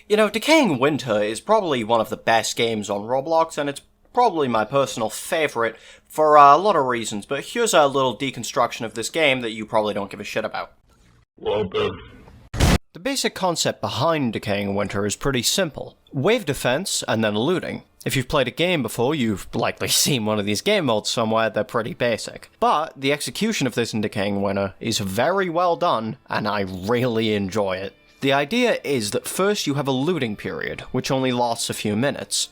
You know, Decaying Winter is probably one of the best games on Roblox, and it's probably my personal favorite for a lot of reasons, but here's a little deconstruction of this game that you probably don't give a shit about. Well done. The basic concept behind Decaying Winter is pretty simple. Wave defense, and then looting. If you've played a game before, you've likely seen one of these game modes somewhere, they're pretty basic. But the execution of this in Decaying Winter is very well done, and I really enjoy it. The idea is that first you have a looting period, which only lasts a few minutes.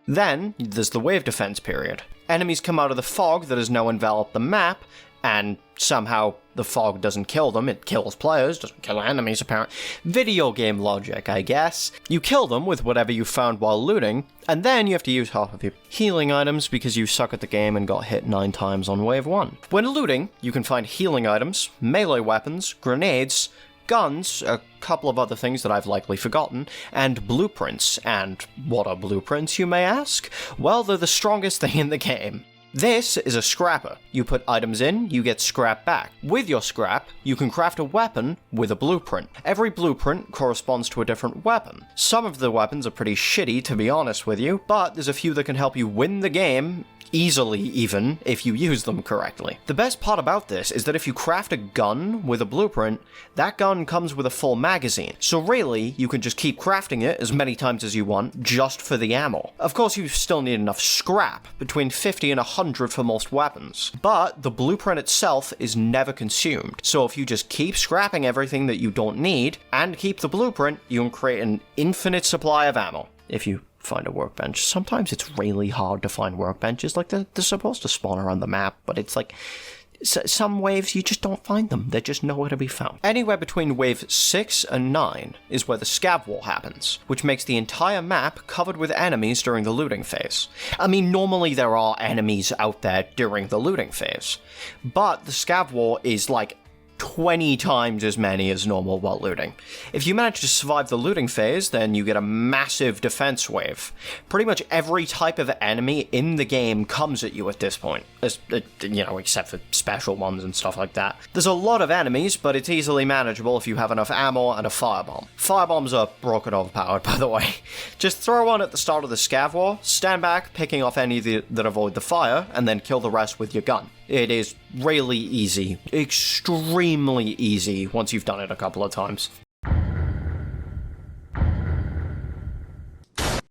Then, there's the wave defense period. Enemies come out of the fog that has now enveloped the map, and somehow the fog doesn't kill them, it kills players, doesn't kill enemies apparently. Video game logic, I guess. You kill them with whatever you found while looting, and then you have to use half of your healing items because you suck at the game and got hit 9 times on wave 1. When looting, you can find healing items, melee weapons, grenades, guns, a couple of other things that I've likely forgotten, and blueprints. And what are blueprints, you may ask? Well, they're the strongest thing in the game. This is a scrapper. You put items in, you get scrap back. With your scrap, you can craft a weapon with a blueprint. Every blueprint corresponds to a different weapon. Some of the weapons are pretty shitty, to be honest with you, but there's a few that can help you win the game, easily even, if you use them correctly. The best part about this is that if you craft a gun with a blueprint, that gun comes with a full magazine. So really, you can just keep crafting it as many times as you want, just for the ammo. Of course, you still need enough scrap, between 50 and 100 for most weapons. But the blueprint itself is never consumed. So if you just keep scrapping everything that you don't need, and keep the blueprint, you can create an infinite supply of ammo. If you find a workbench. Sometimes it's really hard to find workbenches, like they're supposed to spawn around the map, but it's like, some waves you just don't find them, they're just nowhere to be found. Anywhere between wave 6 and 9 is where the scav wall happens, which makes the entire map covered with enemies during the looting phase. I mean, normally there are enemies out there during the looting phase, but the scav wall is like 20 times as many as normal while looting. If you manage to survive the looting phase, then you get a massive defense wave. Pretty much every type of enemy in the game comes at you at this point, except for special ones and stuff like that. There's a lot of enemies, but it's easily manageable if you have enough ammo and a firebomb. Firebombs are broken overpowered, by the way. Just throw one at the start of the scav war, stand back, picking off any that avoid the fire, and then kill the rest with your gun. It is really easy. Extremely easy once you've done it a couple of times.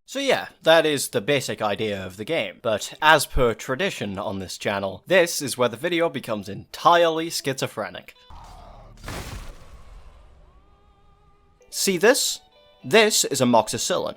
So yeah, that is the basic idea of the game, but as per tradition on this channel, this is where the video becomes entirely schizophrenic. See this? This is amoxicillin.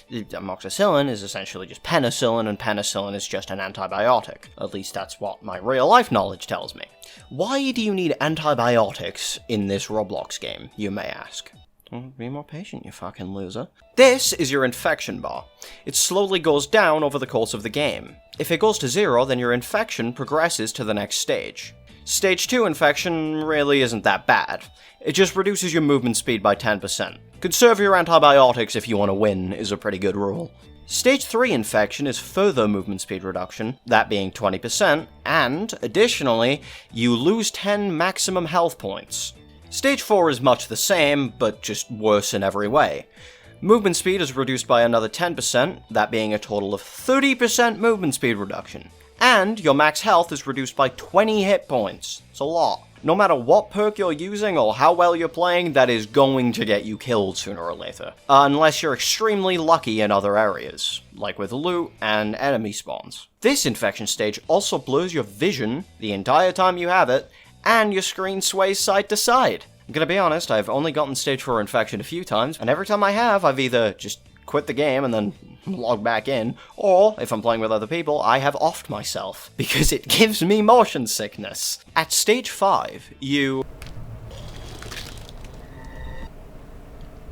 Amoxicillin is essentially just penicillin, and penicillin is just an antibiotic. At least that's what my real-life knowledge tells me. Why do you need antibiotics in this Roblox game, you may ask? Well, be more patient, you fucking loser. This is your infection bar. It slowly goes down over the course of the game. If it goes to 0, then your infection progresses to the next stage. Stage 2 infection really isn't that bad. It just reduces your movement speed by 10%. Conserve your antibiotics if you want to win is a pretty good rule. Stage 3 infection is further movement speed reduction, that being 20%, and, additionally, you lose 10 maximum health points. Stage 4 is much the same, but just worse in every way. Movement speed is reduced by another 10%, that being a total of 30% movement speed reduction. And your max health is reduced by 20 hit points. It's a lot. No matter what perk you're using or how well you're playing, that is going to get you killed sooner or later. Unless you're extremely lucky in other areas, like with loot and enemy spawns. This infection stage also blurs your vision the entire time you have it, and your screen sways side to side. I'm gonna be honest, I've only gotten stage 4 infection a few times, and every time I have, I've either just quit the game and then log back in, or, if I'm playing with other people, I have offed myself, because it gives me motion sickness. At stage 5,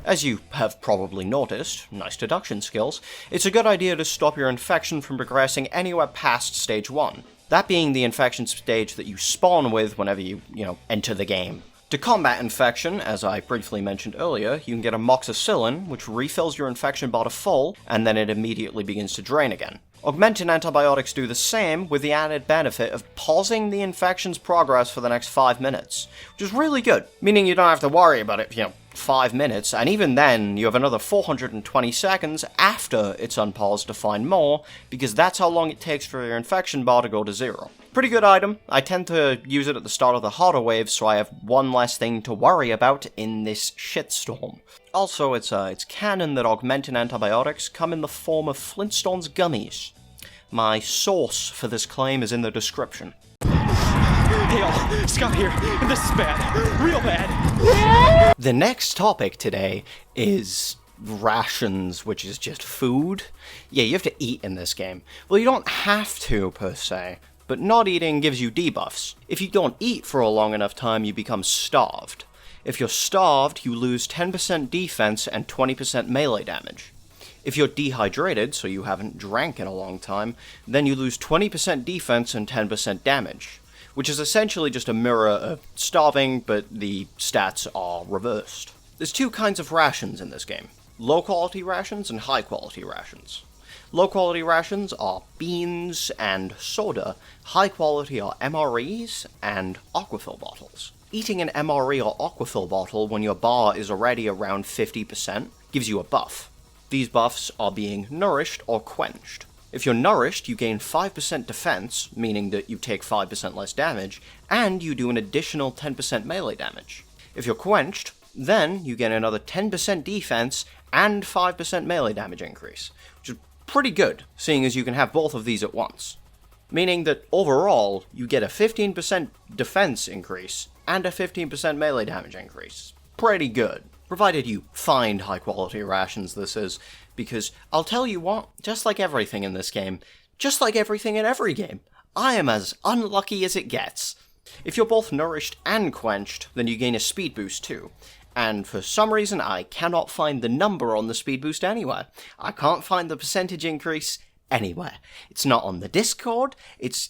as you have probably noticed, nice deduction skills, it's a good idea to stop your infection from progressing anywhere past stage 1. That being the infection stage that you spawn with whenever you enter the game. To combat infection, as I briefly mentioned earlier, you can get amoxicillin, which refills your infection bar to full, and then it immediately begins to drain again. Augmented antibiotics do the same, with the added benefit of pausing the infection's progress for the next 5 minutes, which is really good, meaning you don't have to worry about it, 5 minutes, and even then, you have another 420 seconds after it's unpaused to find more, because that's how long it takes for your infection bar to go to 0. Pretty good item. I tend to use it at the start of the hotter waves, so I have one less thing to worry about in this shitstorm. Also, it's canon that augmenting antibiotics come in the form of Flintstones gummies. My source for this claim is in the description. Hey all, Scott here, and this is bad. Real bad. The next topic today is rations, which is just food. Yeah, you have to eat in this game. Well, you don't have to, per se, but not eating gives you debuffs. If you don't eat for a long enough time, you become starved. If you're starved, you lose 10% defense and 20% melee damage. If you're dehydrated, so you haven't drank in a long time, then you lose 20% defense and 10% damage, which is essentially just a mirror of starving, but the stats are reversed. There's two kinds of rations in this game: low-quality rations and high-quality rations. Low-quality rations are beans and soda. High-quality are MREs and aquafill bottles. Eating an MRE or aquafill bottle when your bar is already around 50% gives you a buff. These buffs are being nourished or quenched. If you're nourished, you gain 5% defense, meaning that you take 5% less damage, and you do an additional 10% melee damage. If you're quenched, then you get another 10% defense and 5% melee damage increase, which is pretty good, seeing as you can have both of these at once. Meaning that overall, you get a 15% defense increase and a 15% melee damage increase. Pretty good. Provided you find high-quality rations, this is, because I'll tell you what, just like everything in this game, just like everything in every game, I am as unlucky as it gets. If you're both nourished and quenched, then you gain a speed boost too. And for some reason, I cannot find the number on the speed boost anywhere. I can't find the percentage increase anywhere. It's not on the Discord,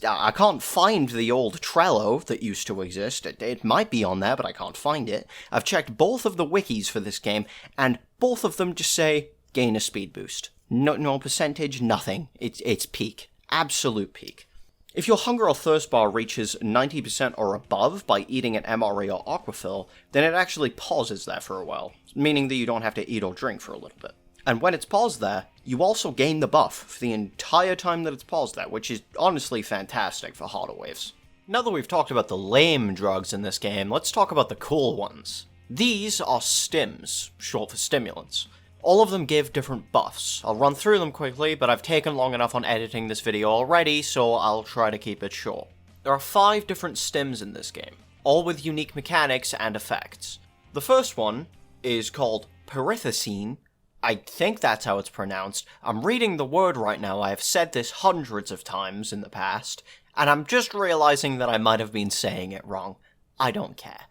I can't find the old Trello that used to exist. It might be on there, but I can't find it. I've checked both of the wikis for this game, and both of them just say, gain a speed boost. No percentage, nothing. It's peak. Absolute peak. If your hunger or thirst bar reaches 90% or above by eating an MRE or aquafill, then it actually pauses there for a while, meaning that you don't have to eat or drink for a little bit. And when it's paused there, you also gain the buff for the entire time that it's paused there, which is honestly fantastic for hotter waves. Now that we've talked about the lame drugs in this game, let's talk about the cool ones. These are stims, short for stimulants. All of them give different buffs. I'll run through them quickly, but I've taken long enough on editing this video already, so I'll try to keep it short. There are 5 different stims in this game, all with unique mechanics and effects. The first one is called Perithecine. I think that's how it's pronounced. I'm reading the word right now. I have said this hundreds of times in the past, and I'm just realizing that I might have been saying it wrong. I don't care.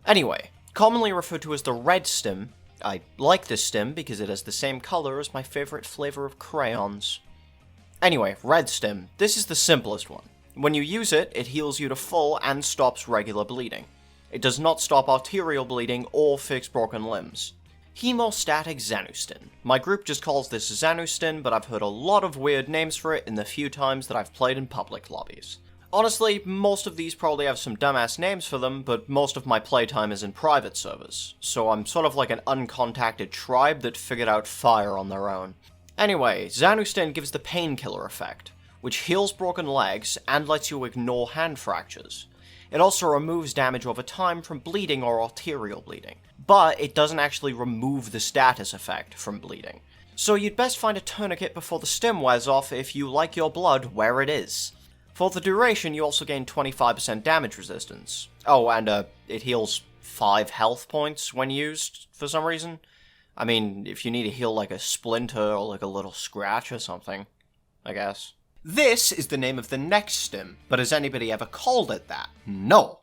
Anyway, commonly referred to as the red stim. I like this stim because it has the same color as my favorite flavor of crayons. Anyway, red stim. This is the simplest one. When you use it, it heals you to full and stops regular bleeding. It does not stop arterial bleeding or fix broken limbs. Hemostatic Xanustin. My group just calls this Xanustin, but I've heard a lot of weird names for it in the few times that I've played in public lobbies. Honestly, most of these probably have some dumbass names for them, but most of my playtime is in private servers, so I'm sort of like an uncontacted tribe that figured out fire on their own. Anyway, Xanustin gives the painkiller effect, which heals broken legs and lets you ignore hand fractures. It also removes damage over time from bleeding or arterial bleeding, but it doesn't actually remove the status effect from bleeding. So you'd best find a tourniquet before the stim wears off if you like your blood where it is. For the duration, you also gain 25% damage resistance. Oh, and it heals 5 health points when used, for some reason. I mean, if you need to heal like a splinter or like a little scratch or something, I guess. This is the name of the next stim, but has anybody ever called it that? No.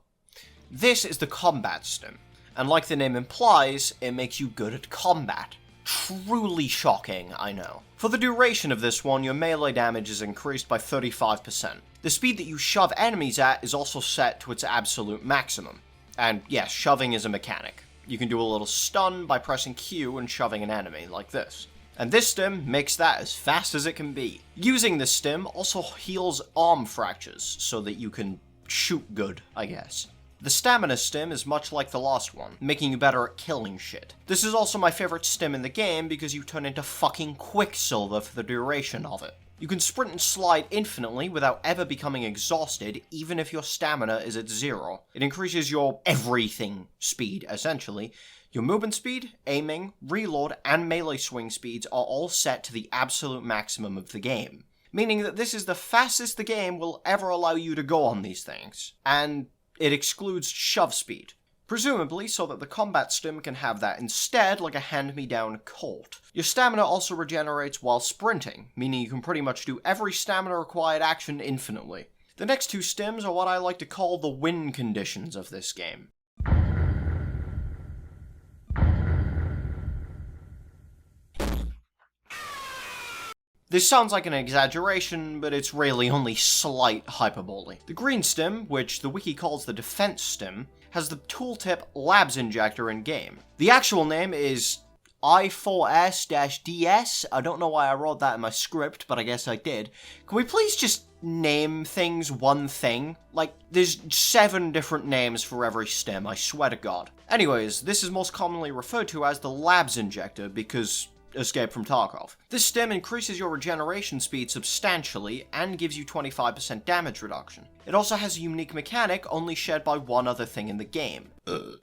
This is the combat stim, and like the name implies, it makes you good at combat. Truly shocking, I know. For the duration of this one, your melee damage is increased by 35%. The speed that you shove enemies at is also set to its absolute maximum. And yes, shoving is a mechanic. You can do a little stun by pressing Q and shoving an enemy, like this. And this stim makes that as fast as it can be. Using this stim also heals arm fractures, so that you can shoot good, I guess. The stamina stim is much like the last one, making you better at killing shit. This is also my favorite stim in the game because you turn into fucking Quicksilver for the duration of it. You can sprint and slide infinitely without ever becoming exhausted, even if your stamina is at 0. It increases your everything speed, essentially. Your movement speed, aiming, reload, and melee swing speeds are all set to the absolute maximum of the game, meaning that this is the fastest the game will ever allow you to go on these things, and it excludes shove speed. Presumably so that the combat stim can have that instead, like a hand-me-down Colt. Your stamina also regenerates while sprinting, meaning you can pretty much do every stamina-required action infinitely. The next two stims are what I like to call the win conditions of this game. This sounds like an exaggeration, but it's really only slight hyperbole. The green stim, which the wiki calls the defense stim, has the tooltip Labs Injector in-game. The actual name is I4S-DS. I don't know why I wrote that in my script, but I guess I did. Can we please just name things one thing? Like, there's 7 different names for every stim, I swear to God. Anyways, this is most commonly referred to as the Labs Injector because Escape from Tarkov. This stim increases your regeneration speed substantially and gives you 25% damage reduction. It also has a unique mechanic only shared by one other thing in the game.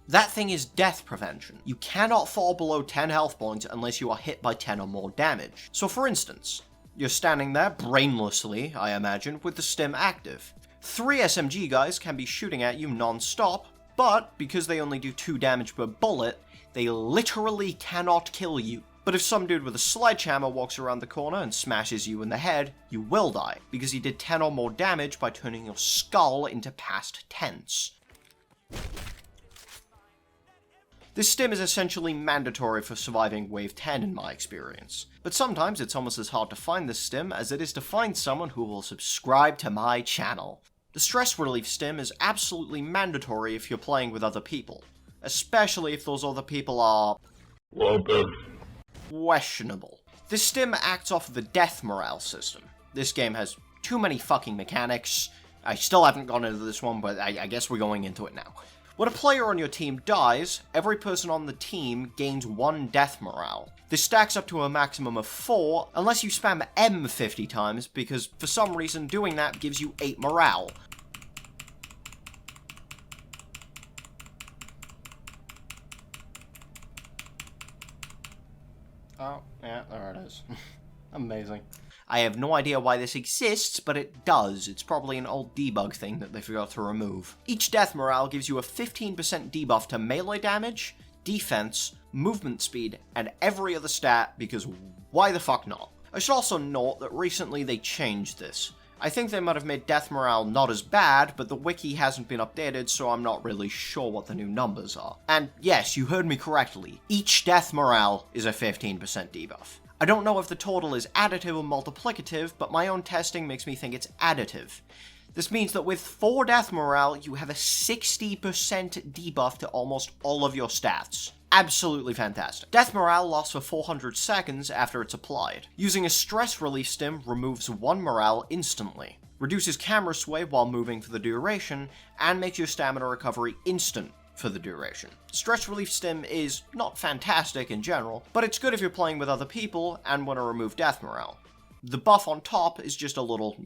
That thing is death prevention. You cannot fall below 10 health points unless you are hit by 10 or more damage. So for instance, you're standing there brainlessly, I imagine, with the stim active. 3 SMG guys can be shooting at you non-stop, but because they only do 2 damage per bullet, they literally cannot kill you. But if some dude with a sledgehammer walks around the corner and smashes you in the head, you will die, because he did 10 or more damage by turning your skull into past tense. This stim is essentially mandatory for surviving Wave 10 in my experience, but sometimes it's almost as hard to find this stim as it is to find someone who will subscribe to my channel. The stress relief stim is absolutely mandatory if you're playing with other people, especially if those other people are questionable. This stim acts off of the death morale system. This game has too many fucking mechanics. I still haven't gone into this one, but I guess we're going into it now. When a player on your team dies, every person on the team gains 1 death morale. This stacks up to a maximum of 4, unless you spam M 50 times, because for some reason doing that gives you 8 morale. Oh, yeah, there it is. Amazing. I have no idea why this exists, but it does. It's probably an old debug thing that they forgot to remove. Each death morale gives you a 15% debuff to melee damage, defense, movement speed, and every other stat, because why the fuck not? I should also note that recently they changed this. I think they might have made death morale not as bad, but the wiki hasn't been updated, so I'm not really sure what the new numbers are. And yes, you heard me correctly. Each death morale is a 15% debuff. I don't know if the total is additive or multiplicative, but my own testing makes me think it's additive. This means that with 4 death morale, you have a 60% debuff to almost all of your stats. Absolutely fantastic. Death morale lasts for 400 seconds after it's applied. Using a stress relief stim removes 1 morale instantly, reduces camera sway while moving for the duration, and makes your stamina recovery instant for the duration. Stress relief stim is not fantastic in general, but it's good if you're playing with other people and want to remove death morale. The buff on top is just a little,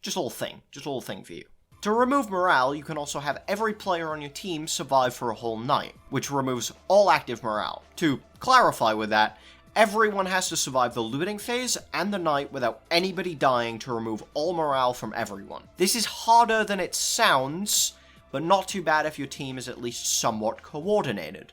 just a little thing for you. To remove morale, you can also have every player on your team survive for a whole night, which removes all active morale. To clarify with that, everyone has to survive the looting phase and the night without anybody dying to remove all morale from everyone. This is harder than it sounds, but not too bad if your team is at least somewhat coordinated.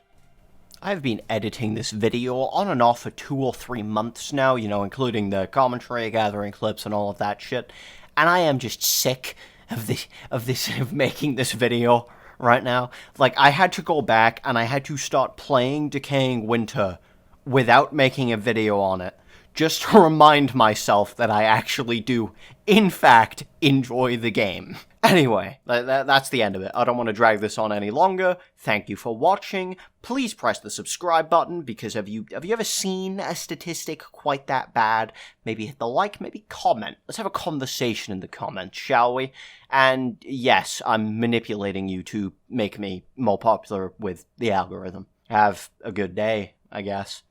I've been editing this video on and off for 2 or 3 months now, including the commentary, gathering clips, and all of that shit, and I am just sick of making this video right now. Like, I had to go back and I had to start playing Decaying Winter without making a video on it, just to remind myself that I actually do, in fact, enjoy the game. Anyway, that's the end of it. I don't want to drag this on any longer. Thank you for watching. Please press the subscribe button, because have you ever seen a statistic quite that bad? Maybe hit the like, maybe comment. Let's have a conversation in the comments, shall we? And yes, I'm manipulating you to make me more popular with the algorithm. Have a good day, I guess.